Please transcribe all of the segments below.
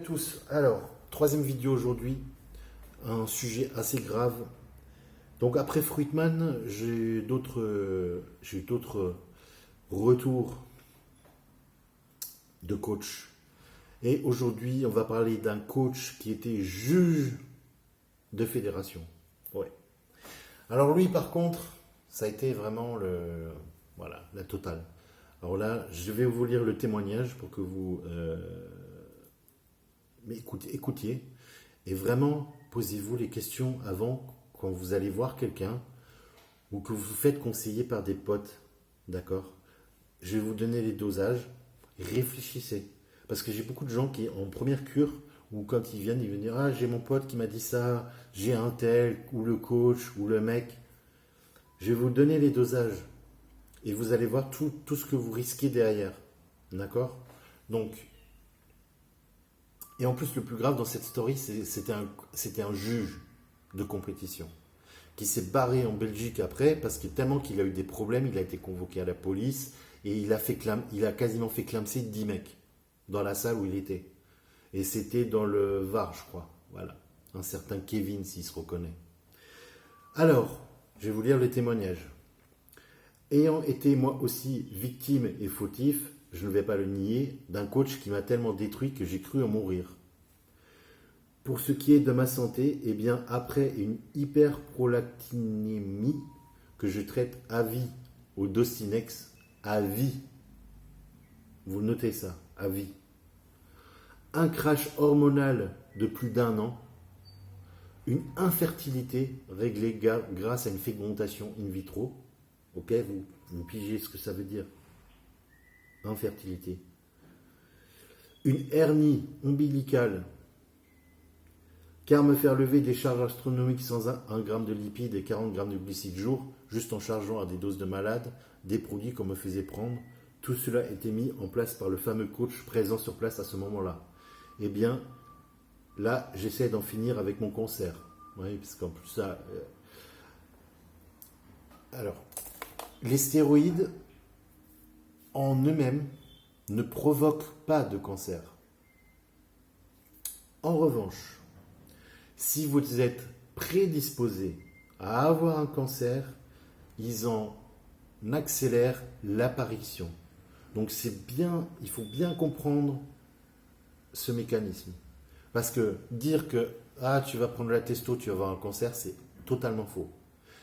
Tous, alors, troisième vidéo aujourd'hui, un sujet assez grave. Donc après Fruitman, j'ai eu d'autres retours de coach. Et aujourd'hui, on va parler d'un coach qui était juge de fédération. Ouais. Alors lui, par contre, ça a été vraiment voilà, la totale. Alors là, je vais vous lire le témoignage pour que vous écoutiez. Et vraiment, posez-vous les questions avant, quand vous allez voir quelqu'un ou que vous vous faites conseiller par des potes. D'accord? Je vais vous donner les dosages. Réfléchissez. Parce que j'ai beaucoup de gens qui, en première cure, ou quand ils viennent dire: Ah, j'ai mon pote qui m'a dit ça, j'ai un tel, ou le coach, ou le mec. Je vais vous donner les dosages. Et vous allez voir tout ce que vous risquez derrière. D'accord? Donc, et en plus, le plus grave dans cette story, c'était un juge de compétition qui s'est barré en Belgique après parce que tellement qu'il a eu des problèmes, il a été convoqué à la police et il a quasiment fait clamser 10 mecs dans la salle où il était. Et c'était dans le Var, je crois. Voilà. Un certain Kevin, s'il se reconnaît. Alors, je vais vous lire le témoignage. Ayant été moi aussi victime et fautif, je ne vais pas le nier, d'un coach qui m'a tellement détruit que j'ai cru en mourir. Pour ce qui est de ma santé, eh bien, après une hyperprolactinémie que je traite à vie au Docinex, à vie, vous notez ça, à vie, un crash hormonal de plus d'1 an, une infertilité réglée grâce à une fécondation in vitro, ok, vous pigez ce que ça veut dire, infertilité, une hernie ombilicale, car me faire lever des charges astronomiques sans 1 gramme de lipides et 40 grammes de glucides jour, juste en chargeant à des doses de malade, des produits qu'on me faisait prendre, tout cela était mis en place par le fameux coach présent sur place à ce moment-là. Eh bien, là, j'essaie d'en finir avec mon cancer. Oui, parce qu'en plus, ça... Alors, les stéroïdes, en eux-mêmes, ne provoquent pas de cancer. En revanche, si vous êtes prédisposé à avoir un cancer, ils en accélèrent l'apparition. Donc il faut bien comprendre ce mécanisme. Parce que dire que tu vas prendre la testo, tu vas avoir un cancer, c'est totalement faux.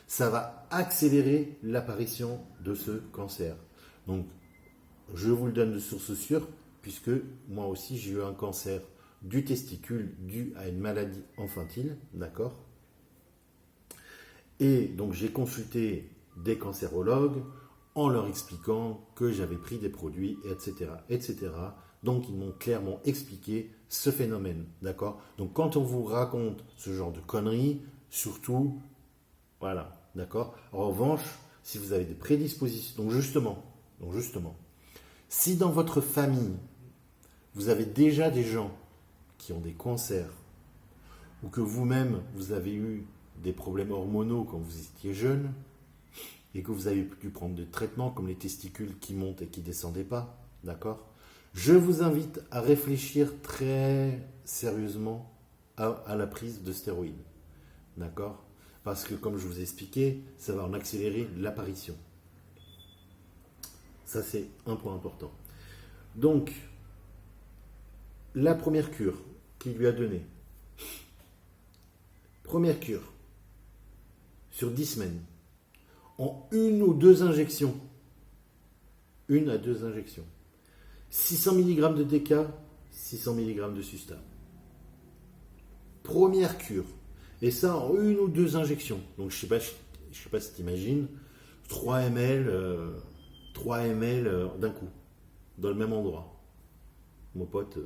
Ça va accélérer l'apparition de ce cancer. Donc, je vous le donne de source sûre, puisque moi aussi j'ai eu un cancer du testicule dû à une maladie infantile, d'accord? Et donc j'ai consulté des cancérologues en leur expliquant que j'avais pris des produits, etc., etc. Donc ils m'ont clairement expliqué ce phénomène, d'accord? Donc quand on vous raconte ce genre de conneries, surtout, voilà, d'accord? En revanche, si vous avez des prédispositions, donc justement, si dans votre famille, vous avez déjà des gens qui ont des cancers, ou que vous-même, vous avez eu des problèmes hormonaux quand vous étiez jeune, et que vous avez dû prendre des traitements comme les testicules qui montent et qui ne descendaient pas, d'accord? Je vous invite à réfléchir très sérieusement à la prise de stéroïdes, d'accord? Parce que comme je vous ai expliqué, ça va en accélérer l'apparition. Ça, c'est un point important. Donc, la première cure qu'il lui a donnée, première cure, sur 10 semaines, en 1 ou 2 injections, 1 à 2 injections, 600 mg de DK, 600 mg de Susta. Première cure. Et ça en 1 ou 2 injections. Donc je sais pas si tu imagines, 3 ml, d'un coup, dans le même endroit. Mon pote,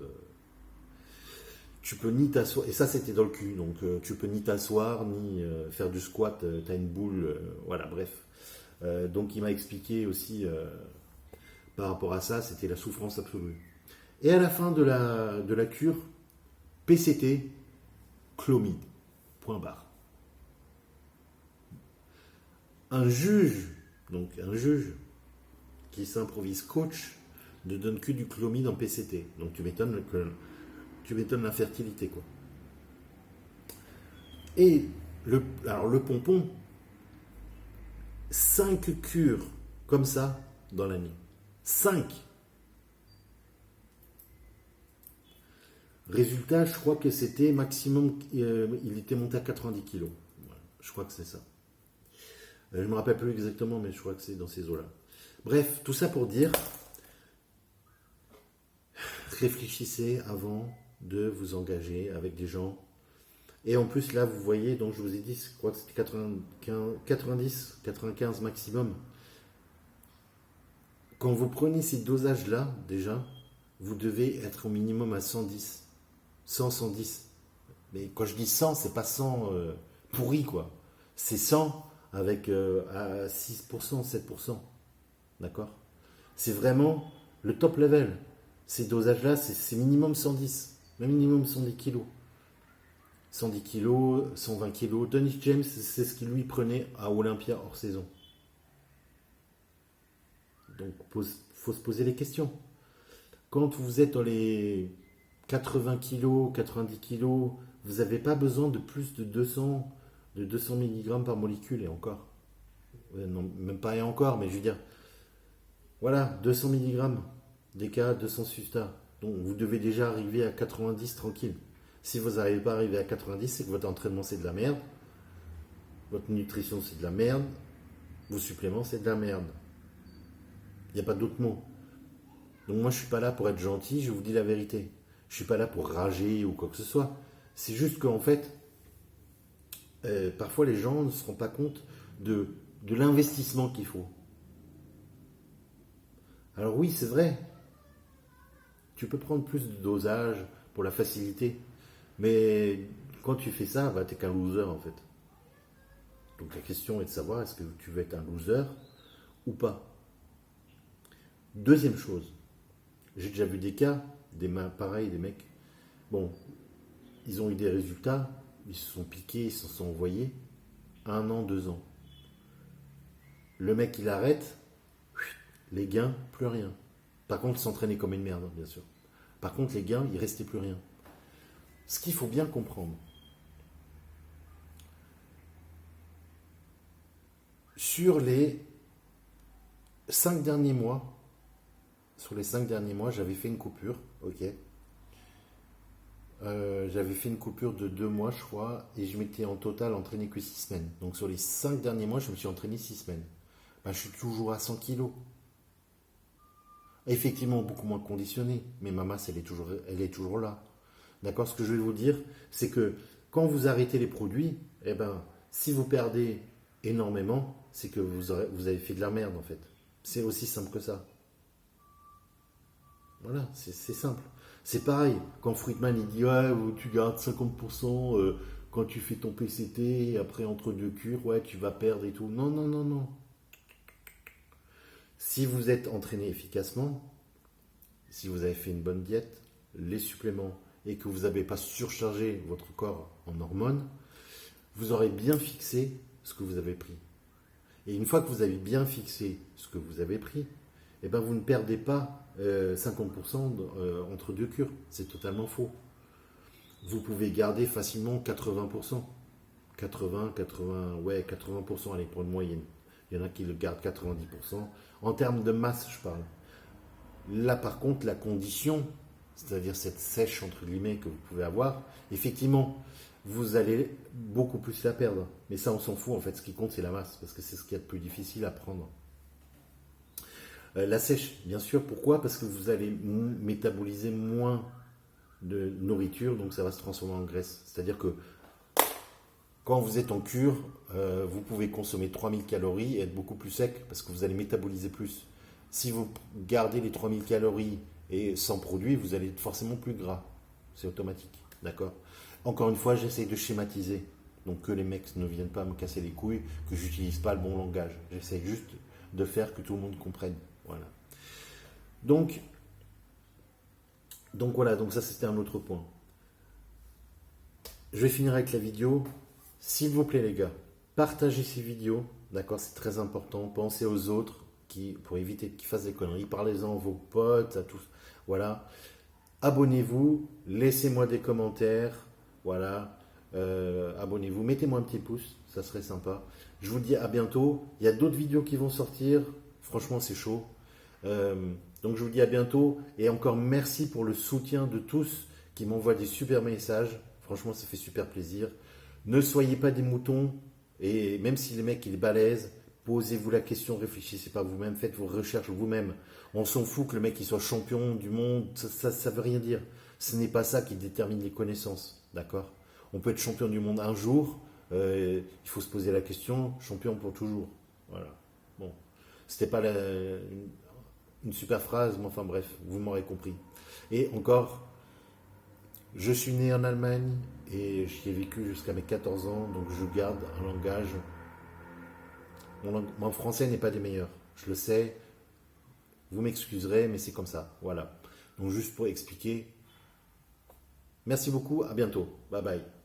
tu peux ni t'asseoir, et ça c'était dans le cul, donc tu peux ni t'asseoir, ni faire du squat, t'as une boule, voilà, bref. Donc il m'a expliqué aussi, par rapport à ça, c'était la souffrance absolue. Et à la fin de la cure, PCT, chlomide, point barre. Un juge qui s'improvise coach, ne donne que du chlomide en PCT. Donc tu m'étonnes que Tu m'étonnes l'infertilité, quoi. Et alors le pompon, 5 cures comme ça dans l'année. 5. Résultat, je crois que c'était maximum, il était monté à 90 kilos. Voilà, je crois que c'est ça. Je ne me rappelle plus exactement, mais je crois que c'est dans ces eaux-là. Bref, tout ça pour dire, réfléchissez avant de vous engager avec des gens. Et en plus, là, vous voyez, donc je vous ai dit, je crois que c'était 90, 95 maximum. Quand vous prenez ces dosages-là, déjà, vous devez être au minimum à 110. 100, 110. Mais quand je dis 100, c'est pas 100 pourri, quoi. C'est 100 avec à 6%, 7%. D'accord? C'est vraiment le top level. Ces dosages-là, c'est minimum 110. Même minimum 110 kilos. 110 kilos, 120 kilos. Dennis James, c'est ce qu'il lui prenait à Olympia hors saison. Donc, faut se poser les questions. Quand vous êtes dans les 80 kilos, 90 kilos, vous n'avez pas besoin de plus de 200 mg par molécule et encore. Non, même pas et encore, mais je veux dire, voilà, 200 mg, DK, 200 Susta. Donc vous devez déjà arriver à 90 tranquille. Si vous n'arrivez pas à arriver à 90, c'est que votre entraînement c'est de la merde, votre nutrition c'est de la merde, vos suppléments c'est de la merde. Il n'y a pas d'autre mot. Donc moi je suis pas là pour être gentil, je vous dis la vérité. Je suis pas là pour rager ou quoi que ce soit. C'est juste qu'en fait, parfois les gens ne se rendent pas compte de l'investissement qu'il faut. Alors oui, c'est vrai. Tu peux prendre plus de dosage pour la facilité. Mais quand tu fais ça, bah, tu n'es qu'un loser en fait. Donc la question est de savoir est-ce que tu veux être un loser ou pas. Deuxième chose, j'ai déjà vu des cas, pareil, des mecs, bon, ils ont eu des résultats, ils se sont piqués, ils se sont envoyés, 1 an, 2 ans. Le mec, il arrête, les gains, plus rien. Par contre, il s'entraînait comme une merde, bien sûr. Par contre, les gains, il restait plus rien. Ce qu'il faut bien comprendre, sur les 5 derniers mois, j'avais fait une coupure, ok. J'avais fait une coupure de 2 mois, je crois, et je m'étais en total entraîné que 6 semaines. Donc sur les 5 derniers mois, je me suis entraîné 6 semaines. Ben, je suis toujours à 100 kilos. Effectivement, beaucoup moins conditionné, mais ma masse, elle est toujours là. D'accord? Ce que je vais vous dire, c'est que quand vous arrêtez les produits, eh ben, si vous perdez énormément, c'est que vous avez fait de la merde, en fait. C'est aussi simple que ça. Voilà, c'est simple. C'est pareil, quand Friedman il dit ouais, tu gardes 50% quand tu fais ton PCT, et après entre deux cures, ouais, tu vas perdre et tout. Non, non, non, non. Si vous êtes entraîné efficacement, si vous avez fait une bonne diète, les suppléments, et que vous n'avez pas surchargé votre corps en hormones, vous aurez bien fixé ce que vous avez pris. Et une fois que vous avez bien fixé ce que vous avez pris, eh ben vous ne perdez pas 50% entre deux cures. C'est totalement faux. Vous pouvez garder facilement 80%. 80%, allez, pour une moyenne. Il y en a qui le gardent 90%. En termes de masse, je parle. Là, par contre, la condition, c'est-à-dire cette sèche, entre guillemets, que vous pouvez avoir, effectivement, vous allez beaucoup plus la perdre. Mais ça, on s'en fout, en fait. Ce qui compte, c'est la masse, parce que c'est ce qu'il y a de plus difficile à prendre. La sèche, bien sûr. Pourquoi? Parce que vous allez métaboliser moins de nourriture, donc ça va se transformer en graisse. C'est-à-dire que quand vous êtes en cure, vous pouvez consommer 3000 calories et être beaucoup plus sec, parce que vous allez métaboliser plus. Si vous gardez les 3000 calories et sans produit, vous allez être forcément plus gras. C'est automatique, d'accord? Encore une fois, j'essaie de schématiser. Donc que les mecs ne viennent pas me casser les couilles, que j'utilise pas le bon langage. J'essaie juste de faire que tout le monde comprenne. Voilà. Donc voilà, donc ça c'était un autre point. Je vais finir avec la vidéo. S'il vous plaît les gars, partagez ces vidéos, d'accord, c'est très important. Pensez aux autres pour éviter qu'ils fassent des conneries. Parlez-en à vos potes, à tous. Voilà. Abonnez-vous, laissez-moi des commentaires. Voilà. Abonnez-vous, mettez-moi un petit pouce, ça serait sympa. Je vous dis à bientôt. Il y a d'autres vidéos qui vont sortir. Franchement, c'est chaud. Donc je vous dis à bientôt et encore merci pour le soutien de tous qui m'envoient des super messages. Franchement, ça fait super plaisir. Ne soyez pas des moutons et même si le mec il est balèze, posez-vous la question, réfléchissez pas vous-même, faites vos recherches vous-même. On s'en fout que le mec il soit champion du monde, ça veut rien dire. Ce n'est pas ça qui détermine les connaissances, d'accord? On peut être champion du monde un jour, il faut se poser la question, champion pour toujours. Voilà. Bon, c'était pas une super phrase, mais enfin bref, vous m'aurez compris. Et encore, je suis né en Allemagne et j'y ai vécu jusqu'à mes 14 ans, donc je garde un langage. Mon français n'est pas des meilleurs, je le sais, vous m'excuserez, mais c'est comme ça. Voilà. Donc juste pour expliquer. Merci beaucoup, à bientôt. Bye bye.